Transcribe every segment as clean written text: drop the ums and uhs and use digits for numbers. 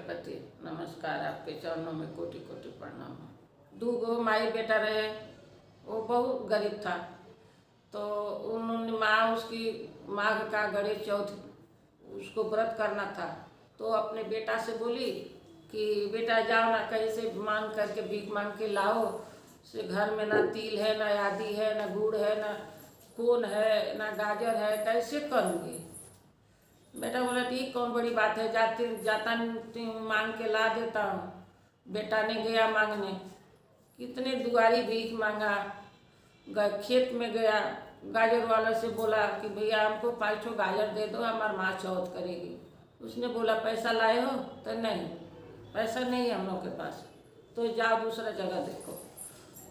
गणपति नमस्कार। आपके चरणों में कोटि कोटि प्रणाम। दूगो माई बेटा रहे, वो बहुत गरीब था। तो उन्होंने माँ उसकी माघ का गणेश चौथ उसको व्रत करना था। तो अपने बेटा से बोली कि बेटा जाओ ना, कहीं से मांग करके भीख मांग के लाओ। से घर में ना तिल है, ना आदि है, ना गुड़ है, ना कोन है, ना गाजर है, कैसे करूँगी। बेटा बोला ठीक, कौन बड़ी बात है, जाता मांग के ला देता हूँ। बेटा ने गया मांगने, कितने दुआरी भीख मांगा। खेत में गया, गाजर वाला से बोला कि भैया हमको 5 गाजर दे दो, हमारी माँ चौथ करेगी। उसने बोला पैसा लाए हो? तो नहीं, पैसा नहीं है हम लोग के पास। तो जाओ दूसरा जगह देखो।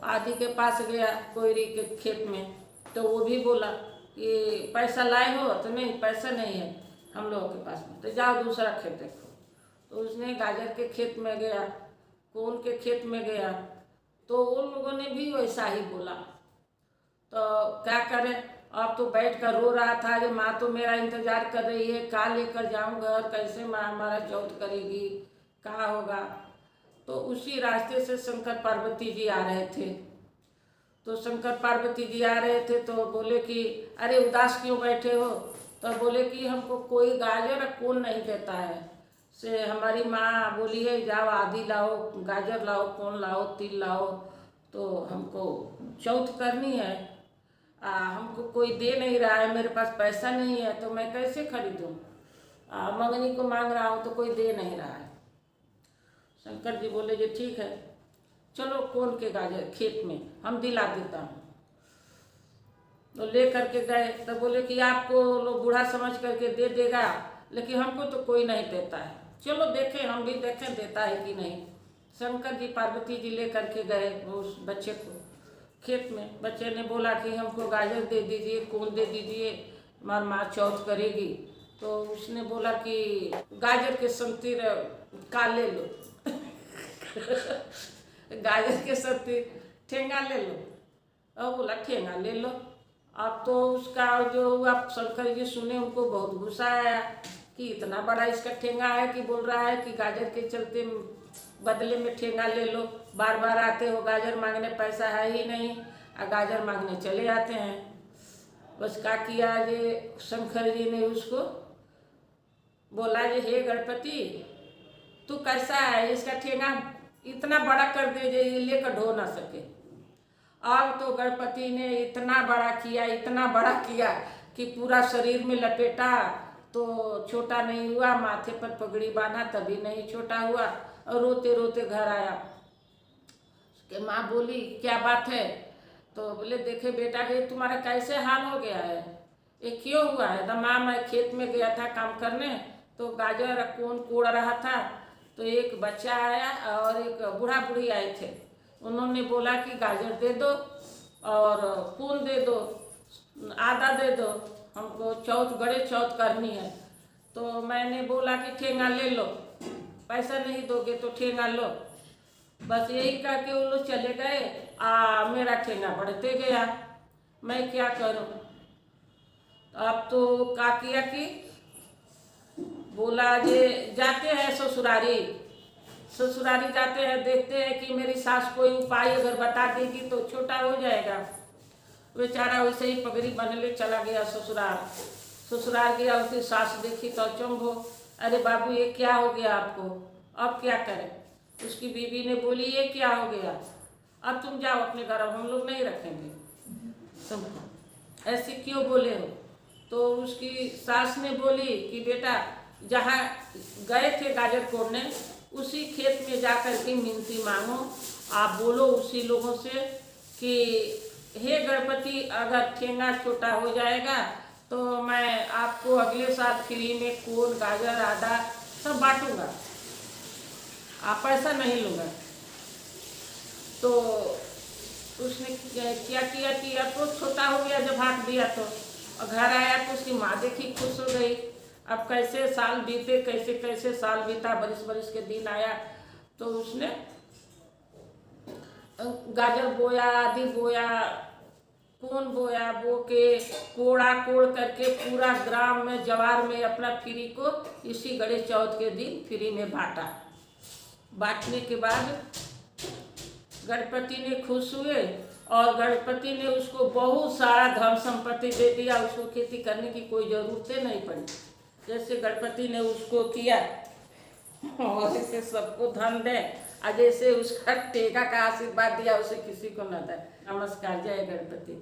आदि के पास गया कोयरी के खेत में, तो वो भी बोला कि पैसा लाए हो? तो नहीं, पैसा नहीं है हम लोगों के पास में। तो जाओ दूसरा खेत देखो। तो उसने गाजर के खेत में गया, कोन के खेत में गया, तो उन लोगों ने भी वैसा ही बोला। तो क्या करें, अब तो बैठ कर रो रहा था कि माँ तो मेरा इंतजार कर रही है, कहाँ लेकर जाऊँ घर, कैसे माँ हमारा चौथ करेगी, कहाँ होगा। तो उसी रास्ते से शंकर पार्वती जी आ रहे थे। तो शंकर पार्वती जी आ रहे थे तो बोले कि अरे उदास क्यों बैठे हो? तो बोले कि हमको कोई गाजर कौन नहीं देता है। से हमारी माँ बोली है जाओ आदि लाओ, गाजर लाओ, कौन लाओ, तिल लाओ, तो हमको चौथ करनी है। हमको कोई दे नहीं रहा है, मेरे पास पैसा नहीं है, तो मैं कैसे खरीदूँ। मंगनी को मांग रहा हूँ तो कोई दे नहीं रहा है। शंकर जी बोले जी ठीक है, चलो कौन के गाजर खेत में हम दिला देता हूँ। तो ले करके गए, तो बोले कि आपको लोग बूढ़ा समझ करके दे देगा, लेकिन हमको तो कोई नहीं देता है। चलो देखें, हम भी देखें देता है कि नहीं। शंकर जी पार्वती जी ले करके गए उस बच्चे को खेत में। बच्चे ने बोला कि हमको गाजर दे दीजिए, कौन दे दीजिए, हमारी माँ चौथ करेगी। तो उसने बोला कि गाजर के संतीर का ले लो गाजर के संतीर ठेंगा ले लो। अब बोला ठेंगा ले लो। अब तो उसका जो हुआ, शंकर जी सुने, उनको बहुत गुस्सा आया कि इतना बड़ा इसका ठेंगा है कि बोल रहा है कि गाजर के चलते बदले में ठेंगा ले लो। बार बार आते हो गाजर मांगने, पैसा है ही नहीं, और गाजर मांगने चले आते हैं। बस क्या किया ये शंकर जी ने उसको बोला जे हे गणपति, तू कैसा है, इसका ठेंगा इतना बड़ा कर दे जे ये लेकर ढो ना सके। अब तो गणपति ने इतना बड़ा किया, इतना बड़ा किया कि पूरा शरीर में लपेटा तो छोटा नहीं हुआ, माथे पर पगड़ी बांधा तभी नहीं छोटा हुआ, और रोते रोते घर आया। उसके माँ बोली क्या बात है? तो बोले देखे बेटा कि तुम्हारा कैसे हाल हो गया है, ये क्यों हुआ है? तो माँ मैं खेत में गया था काम करने, तो गाजर कौन कोड़ रहा था, तो एक बच्चा आया और एक बूढ़ा बूढ़ी आए थे। उन्होंने बोला कि गाजर दे दो और कौन दे दो, आधा दे दो, हमको चौथ गणेश चौथ करनी है। तो मैंने बोला कि ठेंगा ले लो, पैसा नहीं दोगे तो ठेंगा लो। बस यही कह के वो लोग चले गए। मेरा ठेंगा बढ़ते गया, मैं क्या करूं। अब तो क्या किया कि बोला जे जाते हैं ससुरारी, ससुरारी जाते हैं, देखते हैं कि मेरी सास कोई उपाय अगर बता देगी तो छोटा हो जाएगा। बेचारा वैसे ही पगड़ी बनले चला गया ससुराल। ससुराल गया, उसकी सास देखी तो अचंभ हो, अरे बाबू ये क्या हो गया आपको, अब क्या करें। उसकी बीवी ने बोली ये क्या हो गया, अब तुम जाओ अपने घर, अब हम लोग नहीं रखेंगे तुमको, ऐसे क्यों बोले हो। तो उसकी सास ने बोली कि बेटा जहाँ गए थे गाजर कोड़ने, उसी खेत में जा कर के मिनती मांगो। आप बोलो उसी लोगों से कि हे गणपति, अगर ठेंगा छोटा हो जाएगा तो मैं आपको अगले साल फ्री में कोन गाजर आधा सब बांटूंगा, आप पैसा नहीं लूँगा। तो उसने क्या किया कि अब तो छोटा हो गया, जब हाथ दिया तो, और घर आया तो उसकी माँ देखी खुश हो गई। अब कैसे साल बीते, कैसे कैसे साल बीता, बरिस बरिस के दिन आया। तो उसने गाजर बोया, आदि बोया, खून बोया, बो के कोड़ा कोड़ करके पूरा ग्राम में जवार में अपना फ्री को इसी गणेश चौथ के दिन फ्री में बांटा। बांटने के बाद गणपति ने खुश हुए और गणपति ने उसको बहुत सारा धन संपत्ति दे दिया। उसको खेती करने की कोई ज़रूरत नहीं पड़ी। जैसे गणपति ने उसको किया और ऐसे सबको धन दे, और जैसे उसका टेका का आशीर्वाद दिया उसे किसी को न दे। नमस्कार। जय गणपति।